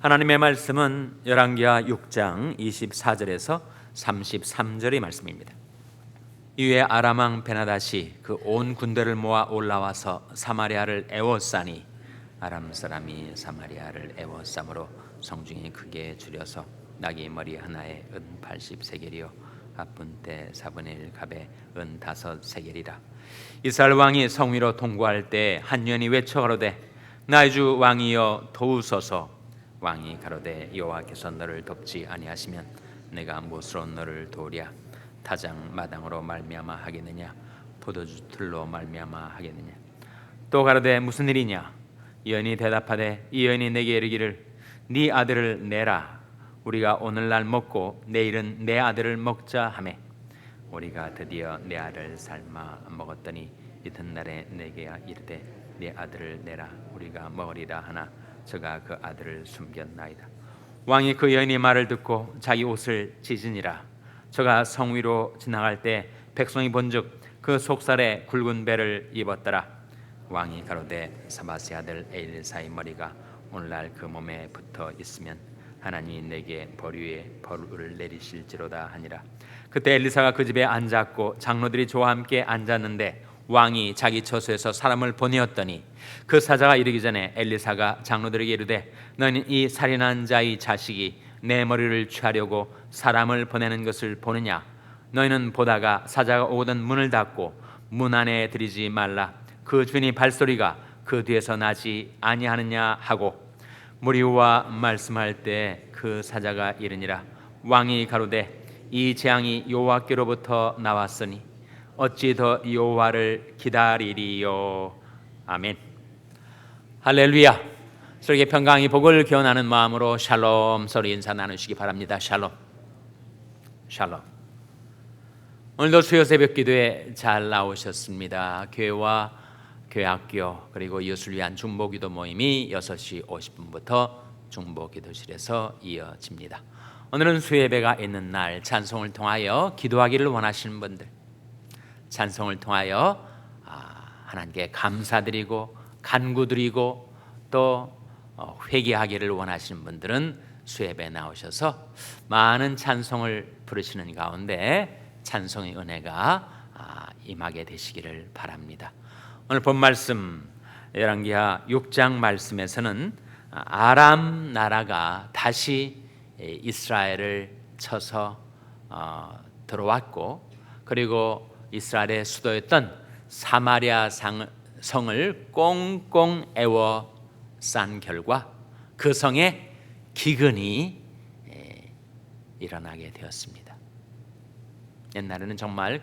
하나님의 말씀은 열왕기하 6장 24절에서 33절의 말씀입니다. 이후에 아람 왕 베나닷이 그 온 군대를 모아 올라와서 사마리아를 애워싸니 아람 사람이 사마리아를 애워싸므로 성중이 크게 줄여서 나귀 머리 하나에 은 80세겔이요 앞분때 4분의 1 갑에 은 5세겔이라. 이스라엘 왕이 성 위로 통과할 때 한 여인이 외쳐 가로되 나의 주 왕이여 도우소서. 왕이 가로되 여호와께서 너를 돕지 아니하시면 내가 무엇으로 너를 도우랴? 타작 마당으로 말미암아 하겠느냐? 포도주 틀로 말미암아 하겠느냐? 또 가로되 무슨 일이냐? 여인이 대답하되 이 여인이 내게 이르기를 네 아들을 내라. 우리가 오늘날 먹고 내일은 내 아들을 먹자 하매 우리가 드디어 내 아들을 삶아 먹었더니 이튿날에 내게 이르되 네 아들을 내라. 우리가 먹으리라 하나 저가 그 아들을 숨겼나이다. 왕이 그 여인의 말을 듣고 자기 옷을 찢으니라. 저가 성 위로 지나갈 때 백성이 본즉 그 속살에 굵은 배를 입었더라. 왕이 가로되 사바스의 아들 엘리사의 머리가 오늘날 그 몸에 붙어 있으면 하나님이 내게 벌 위에 내리실지로다 하니라. 그때 엘리사가 그 집에 앉았고 장로들이 저와 함께 앉았는데 왕이 자기 처소에서 사람을 보내었더니 그 사자가 이르기 전에 엘리사가 장로들에게 이르되 너는 이 살인한 자의 자식이 내 머리를 취하려고 사람을 보내는 것을 보느냐? 너희는 보다가 사자가 오거든 문을 닫고 문 안에 들이지 말라. 그 주인의 발소리가 그 뒤에서 나지 아니하느냐 하고 무리와 말씀할 때 그 사자가 이르니라. 왕이 가로되 이 재앙이 여호와께로부터 나왔으니 어찌 더 여호와를 기다리리요. 아멘. 할렐루야. 서로에게 평강이 복을 기원하는 마음으로 샬롬 서로 인사 나누시기 바랍니다. 샬롬. 샬롬. 오늘도 수요 새벽 기도에 잘 나오셨습니다. 교회와 교회 학교 그리고 이웃을 위한 중보기도 모임이 6시 50분부터 중보기도실에서 이어집니다. 오늘은 수요예배가 있는 날 찬송을 통하여 기도하기를 원하시는 분들, 찬송을 통하여 하나님께 감사드리고 간구드리고 또 회개하기를 원하시는 분들은 수요예배에 나오셔서 많은 찬송을 부르시는 가운데 찬송의 은혜가 임하게 되시기를 바랍니다. 오늘 본 말씀 열왕기하 6장 말씀에서는 아람 나라가 다시 이스라엘을 쳐서 들어왔고 그리고 이스라엘의 수도였던 사마리아 성을 꽁꽁 에워싼 결과 그 성에 기근이 일어나게 되었습니다. 옛날에는 정말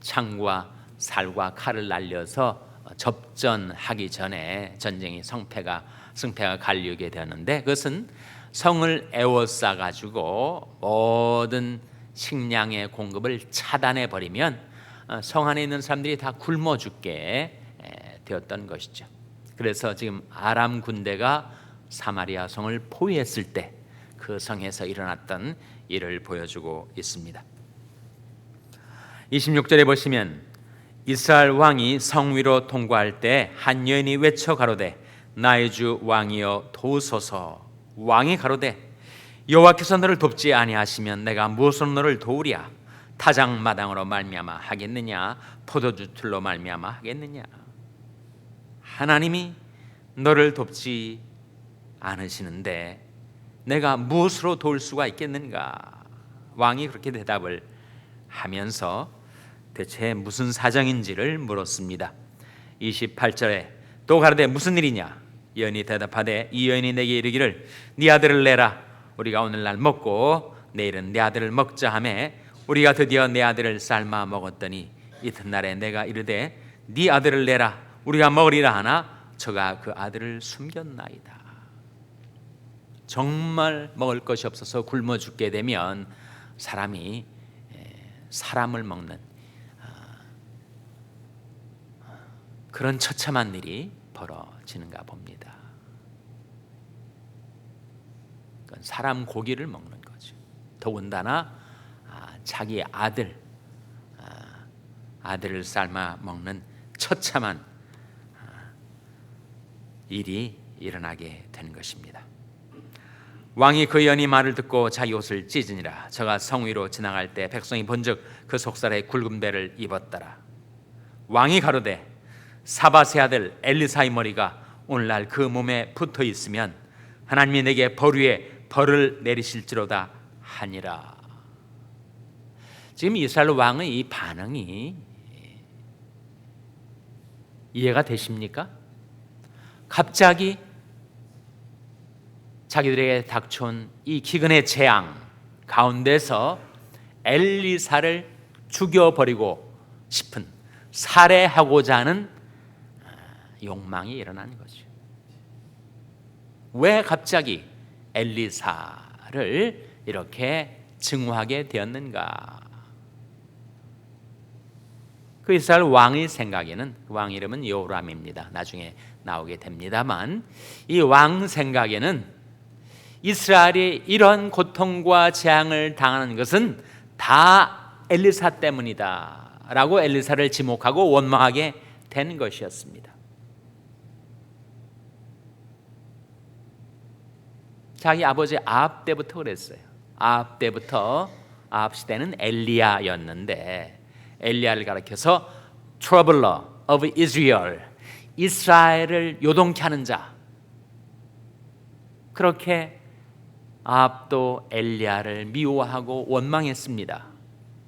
창과 살과 칼을 날려서 접전하기 전에 전쟁의 승패가 갈리게 되었는데 그것은 성을 에워싸 가지고 모든 식량의 공급을 차단해 버리면 성 안에 있는 사람들이 다 굶어 죽게 되었던 것이죠. 그래서 지금 아람 군대가 사마리아 성을 포위했을 때 그 성에서 일어났던 일을 보여주고 있습니다. 26절에 보시면 이스라엘 왕이 성 위로 통과할 때 한 여인이 외쳐 가로되 나의 주 왕이여 도우소서. 왕이 가로되 여호와께서 너를 돕지 아니하시면 내가 무엇으로 너를 도우랴? 타작 마당으로 말미암아 하겠느냐? 포도주 틀로 말미암아 하겠느냐? 하나님이 너를 돕지 않으시는데 내가 무엇으로 도울 수가 있겠는가? 왕이 그렇게 대답을 하면서 대체 무슨 사정인지를 물었습니다. 28절에 또 가로되 무슨 일이냐? 여인이 대답하되 이 여인이 내게 이르기를 네 아들을 내라. 우리가 오늘날 먹고 내일은 내 아들을 먹자 하매 우리가 드디어 내 아들을 삶아 먹었더니 이튿날에 내가 이르되 네 아들을 내라. 우리가 먹으리라 하나 저가 그 아들을 숨겼나이다. 정말 먹을 것이 없어서 굶어 죽게 되면 사람이 사람을 먹는 그런 처참한 일이 벌어지는가 봅니다. 그건 사람 고기를 먹는 거죠. 더군다나 자기 아들을 삶아 먹는 처참한 일이 일어나게 된 것입니다. 왕이 그 연이 말을 듣고 자기 옷을 찢으니라. 저가 성 위로 지나갈 때 백성이 본즉 그 속살에 굵은 배를 입었더라. 왕이 가로되 사밧의 아들 엘리사의 머리가 오늘날 그 몸에 붙어 있으면 하나님이 내게 벌 위에 벌을 내리실지로다 하니라. 지금 이스라엘 왕의 이 반응이 이해가 되십니까? 갑자기 자기들에게 닥쳐온 이 기근의 재앙 가운데서 엘리사를 죽여버리고 싶은, 살해하고자 하는 욕망이 일어난 거죠. 왜 갑자기 엘리사를 이렇게 증오하게 되었는가? 그 이스라엘 왕의 생각에는, 왕 이름은 요람입니다. 나중에 나오게 됩니다만, 이 왕 생각에는 이스라엘이 이런 고통과 재앙을 당하는 것은 다 엘리사 때문이다 라고 엘리사를 지목하고 원망하게 된 것이었습니다. 자기 아버지 아합 때부터 그랬어요. 아합 때부터, 아합 시대는 엘리야였는데 엘리야를 가리켜서 Troubler of Israel, 이스라엘을 요동케 하는 자, 그렇게 아합도 엘리야를 미워하고 원망했습니다.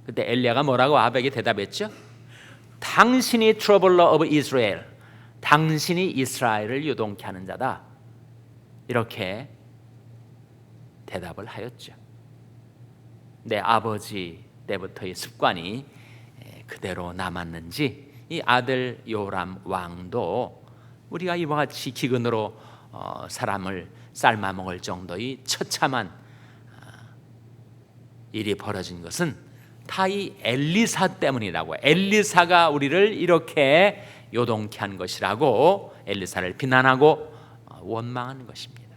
그때 엘리야가 뭐라고 아합에게 대답했죠? 당신이 Troubler of Israel, 당신이 이스라엘을 요동케 하는 자다, 이렇게 대답을 하였죠. 내 아버지 때부터의 습관이 그대로 남았는지 이 아들 요람 왕도 우리가 이와 같이 기근으로 사람을 삶아 먹을 정도의 처참한 일이 벌어진 것은 다 이 엘리사 때문이라고, 엘리사가 우리를 이렇게 요동케 한 것이라고 엘리사를 비난하고 원망하는 것입니다.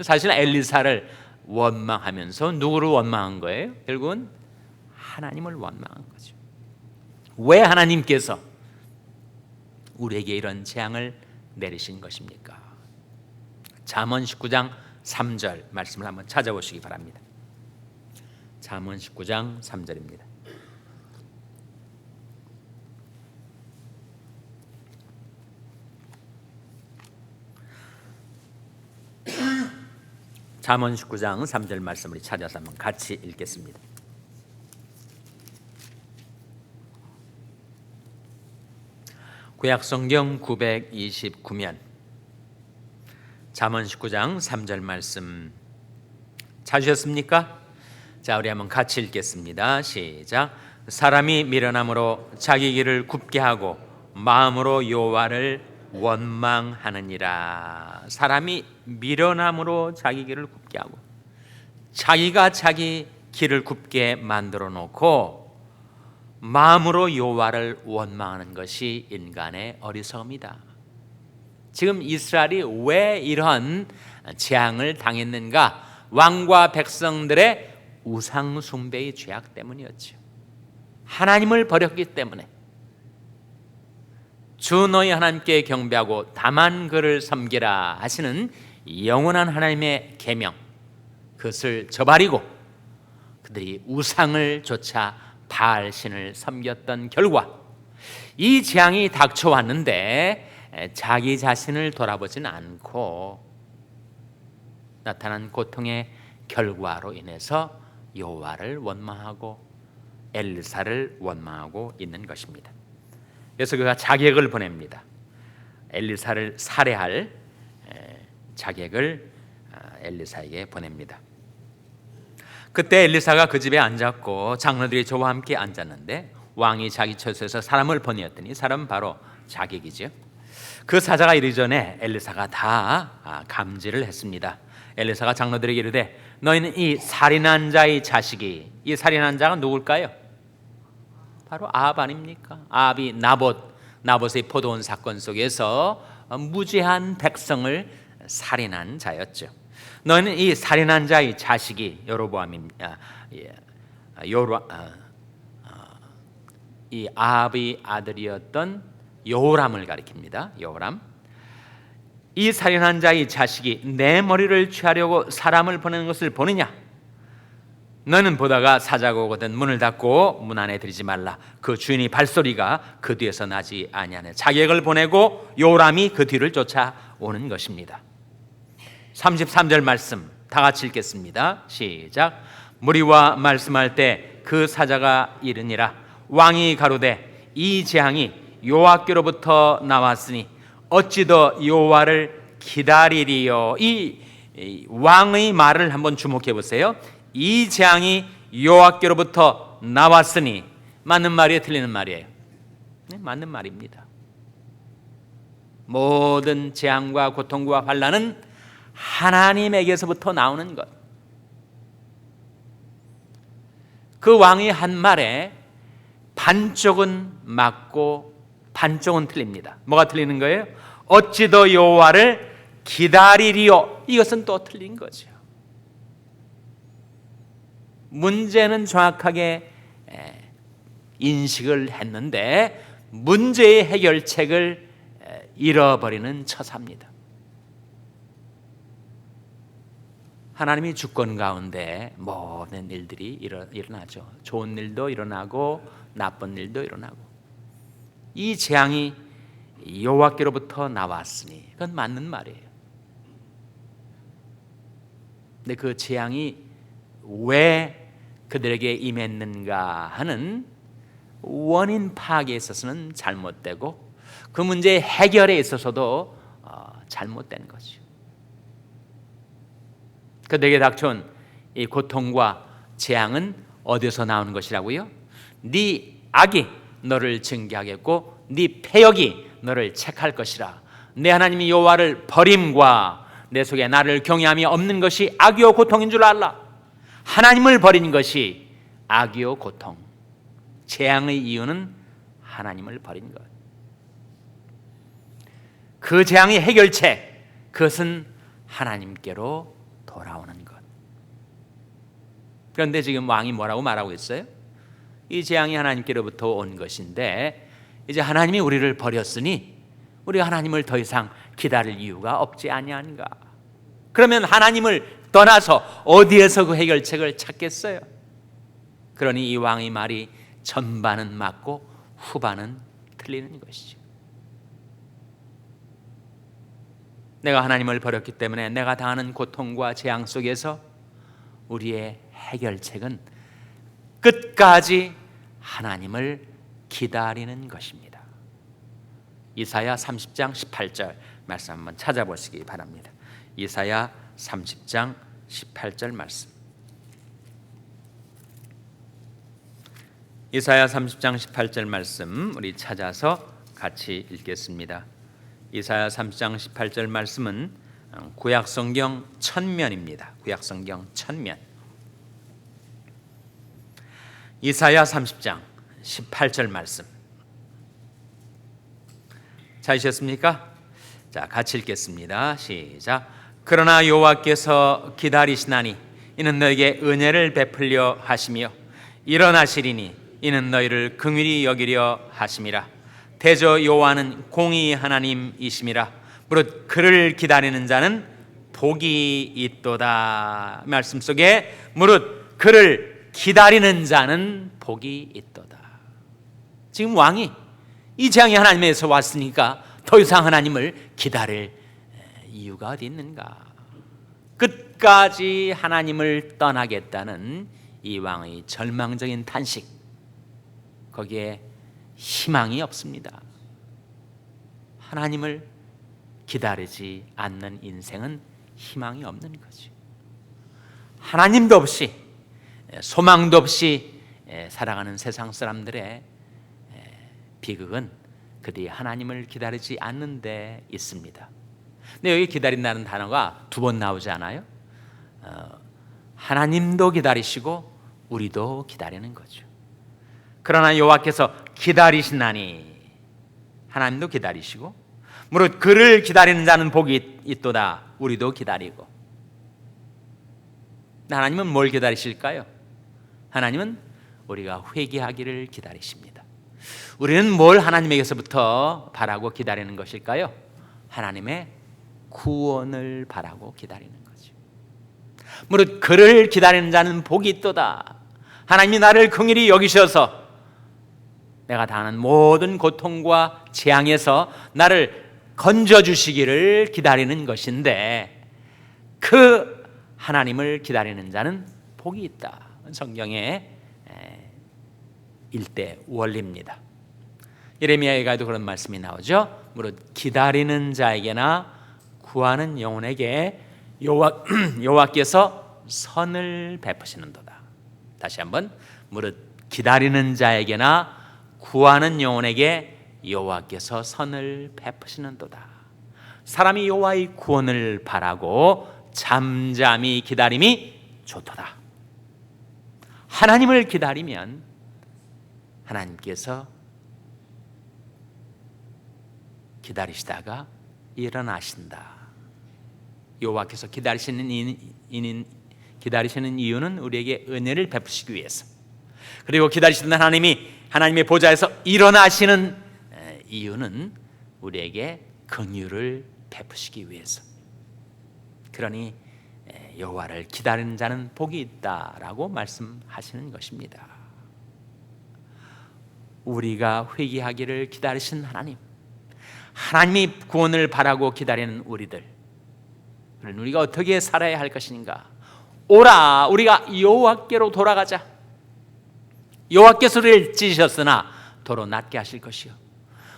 사실 엘리사를 원망하면서 누구를 원망한 거예요? 결국은 하나님을 원망한 거죠. 왜 하나님께서 우리에게 이런 재앙을 내리신 것입니까? 잠언 19장 3절 말씀을 한번 찾아보시기 바랍니다. 잠언 19장 3절입니다. 잠언 19장 3절 말씀을 찾아서 한번 같이 읽겠습니다. 구약성경 929면 잠언 19장 3절 말씀 찾으셨습니까? 자, 우리 한번 같이 읽겠습니다. 시작. 사람이 미련함으로 자기 길을 굽게 하고 마음으로 여호와를 원망하느니라. 사람이 미련함으로 자기 길을 굽게 하고, 자기가 자기 길을 굽게 만들어 놓고 마음으로 여호와를 원망하는 것이 인간의 어리석음이다. 지금 이스라엘이 왜 이런 재앙을 당했는가? 왕과 백성들의 우상 숭배의 죄악 때문이었죠. 하나님을 버렸기 때문에. 주 너희 하나님께 경배하고 다만 그를 섬기라 하시는 영원한 하나님의 계명, 그것을 저버리고 그들이 우상을 좇아 바알신을 섬겼던 결과 이 재앙이 닥쳐왔는데 자기 자신을 돌아보진 않고 나타난 고통의 결과로 인해서 여호와를 원망하고 엘리사를 원망하고 있는 것입니다. 그래서 그가 자객을 보냅니다. 엘리사를 살해할 자객을 엘리사에게 보냅니다. 그때 엘리사가 그 집에 앉았고 장로들이 저와 함께 앉았는데 왕이 자기 처소에서 사람을 보내었더니 사람은 바로 자객이죠. 그 사자가 이르기 전에 엘리사가 다 감지를 했습니다. 엘리사가 장로들에게 이르되 너희는 이 살인한 자의 자식이, 이 살인한 자가 누굴까요? 바로 아합 아닙니까? 아합이 나봇의 포도원 사건 속에서 무죄한 백성을 살인한 자였죠. 너희는 이 살인한 자의 자식이 여로보암입니다. 이 아합의 아들이었던 여호람을 가리킵니다. 여호람. 이 살인한 자의 자식이 내 머리를 취하려고 사람을 보내는 것을 보느냐? 너는 보다가 사자가 오거든 문을 닫고 문 안에 들이지 말라. 그 주인이 발소리가 그 뒤에서 나지 아니하네. 자객을 보내고 요람이 그 뒤를 쫓아오는 것입니다. 33절 말씀 다 같이 읽겠습니다. 시작. 무리와 말씀할 때 그 사자가 이르니라. 왕이 가로되 이 재앙이 여호와께로부터 나왔으니 어찌 더 여호와를 기다리리요. 이 왕의 말을 한번 주목해 보세요. 이 재앙이 여호와께로부터 나왔으니, 맞는 말이에요, 틀리는 말이에요? 네, 맞는 말입니다. 모든 재앙과 고통과 환난은 하나님에게서부터 나오는 것. 그 왕이 한 말에 반쪽은 맞고 반쪽은 틀립니다. 뭐가 틀리는 거예요? 어찌 더 여호와를 기다리리요. 이것은 또 틀린 거죠. 문제는 정확하게 인식을 했는데 문제의 해결책을 잃어버리는 처사입니다. 하나님이 주권 가운데 모든 일들이 일어나죠. 좋은 일도 일어나고 나쁜 일도 일어나고. 이 재앙이 여호와께로부터 나왔으니 그건 맞는 말이에요. 근데 그 재앙이 왜 그들에게 임했는가 하는 원인 파악에 있어서는 잘못되고 그 문제의 해결에 있어서도 잘못된 거죠. 그들에게 닥쳐온 이 고통과 재앙은 어디서 나오는 것이라고요? 네 악이 너를 징계하겠고 네 패역이 너를 책할 것이라. 내 하나님이 여호와를 버림과 내 속에 나를 경외함이 없는 것이 악이요 고통인 줄 알라. 하나님을 버린 것이 악이요 고통. 재앙의 이유는 하나님을 버린 것. 그 재앙의 해결책, 그것은 하나님께로 돌아오는 것. 그런데 지금 왕이 뭐라고 말하고 있어요? 이 재앙이 하나님께로부터 온 것인데 이제 하나님이 우리를 버렸으니 우리가 하나님을 더 이상 기다릴 이유가 없지 아니한가. 그러면 하나님을 떠나서 어디에서 그 해결책을 찾겠어요? 그러니 이 왕의 말이 전반은 맞고 후반은 틀리는 것이죠. 내가 하나님을 버렸기 때문에 내가 당하는 고통과 재앙 속에서 우리의 해결책은 끝까지 하나님을 기다리는 것입니다. 이사야 30장 18절 말씀 한번 찾아보시기 바랍니다. 이사야 30장 18절 말씀. 이사야 30장 18절 말씀 우리 찾아서 같이 읽겠습니다. 이사야 30장 18절 말씀은 구약성경 천면입니다. 구약성경 천면. 이사야 30장 18절 말씀 찾으셨습니까? 자, 같이 읽겠습니다. 시작. 그러나 여호와께서 기다리시나니 이는 너에게 은혜를 베풀려 하시며 일어나시리니 이는 너희를 긍휼히 여기려 하심이라. 대저 여호와는 공의 하나님이심이라. 무릇 그를 기다리는 자는 복이 있도다. 말씀 속에 무릇 그를 기다리는 자는 복이 있도다. 지금 왕이 이 재앙이 하나님에서 왔으니까 더 이상 하나님을 기다릴 이유가 어디 있는가? 끝까지 하나님을 떠나겠다는 이 왕의 절망적인 탄식, 거기에 희망이 없습니다. 하나님을 기다리지 않는 인생은 희망이 없는 거죠. 하나님도 없이 소망도 없이 살아가는 세상 사람들의 비극은 그들이 하나님을 기다리지 않는 데 있습니다. 근데 여기 기다린다는 단어가 두 번 나오지 않아요? 하나님도 기다리시고 우리도 기다리는 거죠. 그러나 여호와께서 기다리시나니, 하나님도 기다리시고 무릇 그를 기다리는 자는 복이 있도다. 우리도 기다리고. 하나님은 뭘 기다리실까요? 하나님은 우리가 회개하기를 기다리십니다. 우리는 뭘 하나님에게서부터 바라고 기다리는 것일까요? 하나님의 구원을 바라고 기다리는 거죠. 무릇 그를 기다리는 자는 복이 있도다. 하나님이 나를 긍휼히 여기셔서 내가 당하는 모든 고통과 재앙에서 나를 건져주시기를 기다리는 것인데, 그 하나님을 기다리는 자는 복이 있다. 성경의 일대 원리입니다. 예레미야에도 그런 말씀이 나오죠. 무릇 기다리는 자에게나 구하는 영혼에게 여호와께서 선을 베푸시는도다. 다시 한번, 무릇 기다리는 자에게나 구하는 영혼에게 여호와께서 선을 베푸시는도다. 사람이 여호와의 구원을 바라고 잠잠히 기다림이 좋도다. 하나님을 기다리면 하나님께서 기다리시다가 일어나신다. 여호와께서 기다리시는 이유는 우리에게 은혜를 베푸시기 위해서, 그리고 기다리시는 하나님의 보좌에서 일어나시는 이유는 우리에게 긍휼을 베푸시기 위해서. 그러니 여호와를 기다리는 자는 복이 있다라고 말씀하시는 것입니다. 우리가 회개하기를 기다리신 하나님이 구원을 바라고 기다리는 우리가 어떻게 살아야 할 것인가? 오라, 우리가 여호와께로 돌아가자. 여호와께서 우리를 찢으셨으나 도로 낫게 하실 것이요,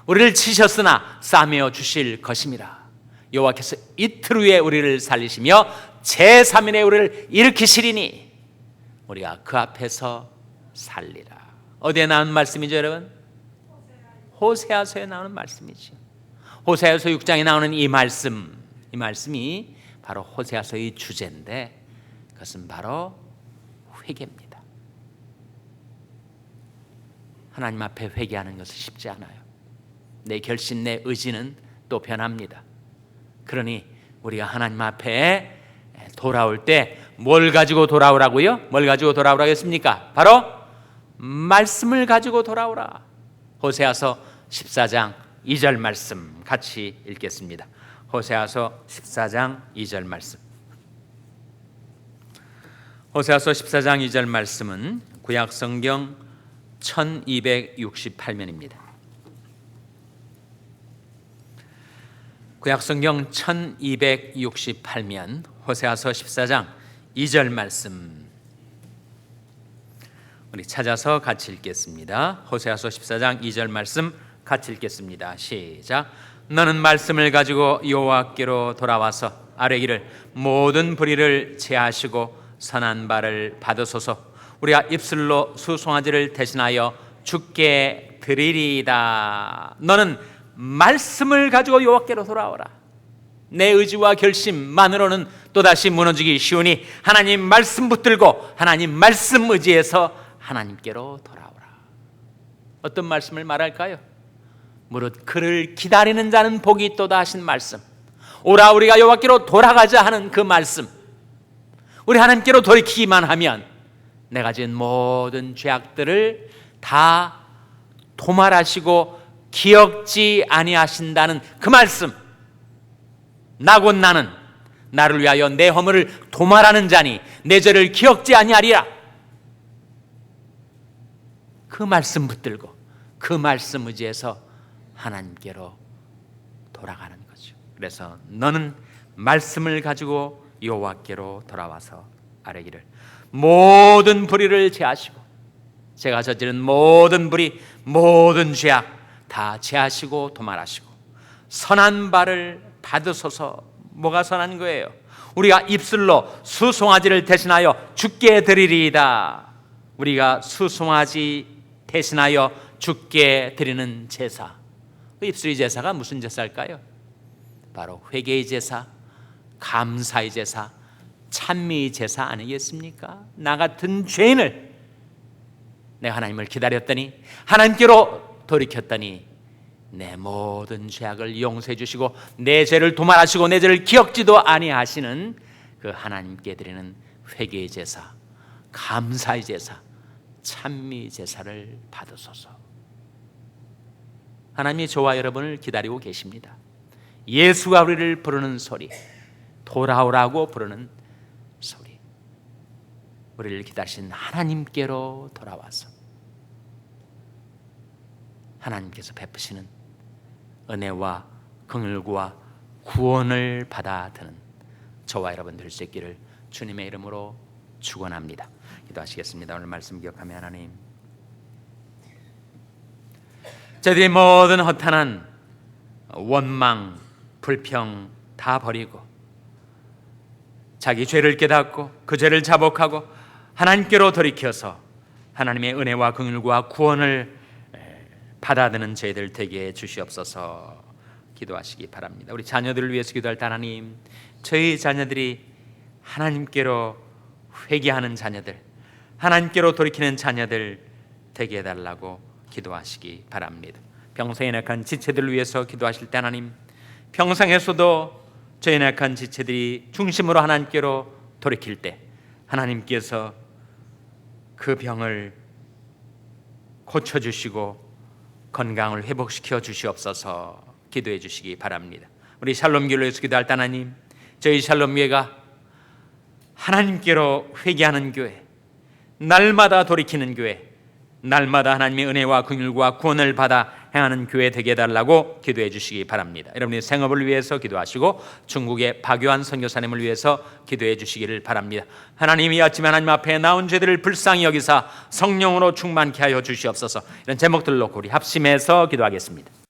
우리를 치셨으나 싸매어 주실 것임이라. 여호와께서 이틀 후에 우리를 살리시며 제3일에 우리를 일으키시리니 우리가 그 앞에서 살리라. 어디에 나오는 말씀이죠, 여러분? 호세아서에 나오는 말씀이죠. 호세아서 6장에 나오는 이 말씀이 바로 호세아서의 주제인데, 그것은 바로 회개입니다. 하나님 앞에 회개하는 것은 쉽지 않아요. 내 결심, 내 의지는 또 변합니다. 그러니 우리가 하나님 앞에 돌아올 때 뭘 가지고 돌아오라고요? 뭘 가지고 돌아오라고 했습니까? 바로 말씀을 가지고 돌아오라. 호세아서 14장 2절 말씀 같이 읽겠습니다. 호세아서 14장 2절 말씀. 호세아서 14장 2절 말씀은 구약 성경 1268면입니다. 구약 성경 1268면 호세아서 14장 2절 말씀, 우리 찾아서 같이 읽겠습니다. 호세아서 14장 2절 말씀 같이 읽겠습니다. 시작. 너는 말씀을 가지고 여호와께로 돌아와서 아뢰기를 모든 불의를 제하시고 선한 바를 받으소서. 우리가 입술로 수송아지를 대신하여 주께 드리리이다. 너는 말씀을 가지고 여호와께로 돌아오라. 내 의지와 결심만으로는 또다시 무너지기 쉬우니 하나님 말씀 붙들고 하나님 말씀 의지해서 하나님께로 돌아오라. 어떤 말씀을 말할까요? 무릇 그를 기다리는 자는 복이 있도다 하신 말씀. 오라, 우리가 여호와께로 돌아가자 하는 그 말씀. 우리 하나님께로 돌이키기만 하면 내가 지은 모든 죄악들을 다 도말하시고 기억지 아니하신다는 그 말씀. 나곧 나는 나를 위하여 내 허물을 도말하는 자니 내 죄를 기억지 아니하리라. 그 말씀 붙들고 그 말씀 의지해서 하나님께로 돌아가는 거죠. 그래서 너는 말씀을 가지고 여호와께로 돌아와서 아뢰기를 모든 불의를 제하시고, 제가 저지른 모든 불의, 모든 죄악 다 제하시고 도말하시고 선한 바를 받으소서. 뭐가 선한 거예요? 우리가 입술로 수송아지를 대신하여 주께 드리리이다. 우리가 수송아지 대신하여 주께 드리는 제사. 그 입술의 제사가 무슨 제사일까요? 바로 회개의 제사, 감사의 제사, 찬미의 제사 아니겠습니까? 나 같은 죄인을 내가 하나님을 기다렸더니, 하나님께로 돌이켰더니 내 모든 죄악을 용서해 주시고 내 죄를 도말하시고 내 죄를 기억지도 아니하시는 그 하나님께 드리는 회개의 제사, 감사의 제사, 찬미 제사를 받으소서. 하나님이 저와 여러분을 기다리고 계십니다. 예수가 우리를 부르는 소리, 돌아오라고 부르는 소리, 우리를 기다리신 하나님께로 돌아와서 하나님께서 베푸시는 은혜와 긍휼과 구원을 받아드는 저와 여러분 될 수 있기를 주님의 이름으로 축원합니다. 기도하시겠습니다. 오늘 말씀 기억하며 하나님, 저희들이 모든 허탄한 원망, 불평 다 버리고 자기 죄를 깨닫고 그 죄를 자복하고 하나님께로 돌이켜서 하나님의 은혜와 긍휼과 구원을 받아드는 저희들 되게 해 주시옵소서. 기도하시기 바랍니다. 우리 자녀들을 위해서 기도할 때 하나님, 저희 자녀들이 하나님께로 회개하는 자녀들, 하나님께로 돌이키는 자녀들 되게 해달라고 기도하시기 바랍니다. 평소에 연약한 지체들을 위해서 기도하실 때 하나님, 평생에서도 저희 연약한 지체들이 중심으로 하나님께로 돌이킬 때 하나님께서 그 병을 고쳐주시고 건강을 회복시켜 주시옵소서. 기도해 주시기 바랍니다. 우리 샬롬교회를 위해서 기도할 때 하나님, 저희 샬롬교회가 하나님께로 회개하는 교회, 날마다 돌이키는 교회, 날마다 하나님의 은혜와 긍휼과 구원을 받아 행하는 교회 되게 해달라고 기도해 주시기 바랍니다. 여러분의 생업을 위해서 기도하시고 중국의 박요한 선교사님을 위해서 기도해 주시기를 바랍니다. 하나님이 아침에 하나님 앞에 나온 죄들을 불쌍히 여기사 성령으로 충만케 하여 주시옵소서. 이런 제목들을 놓고 우리 합심해서 기도하겠습니다.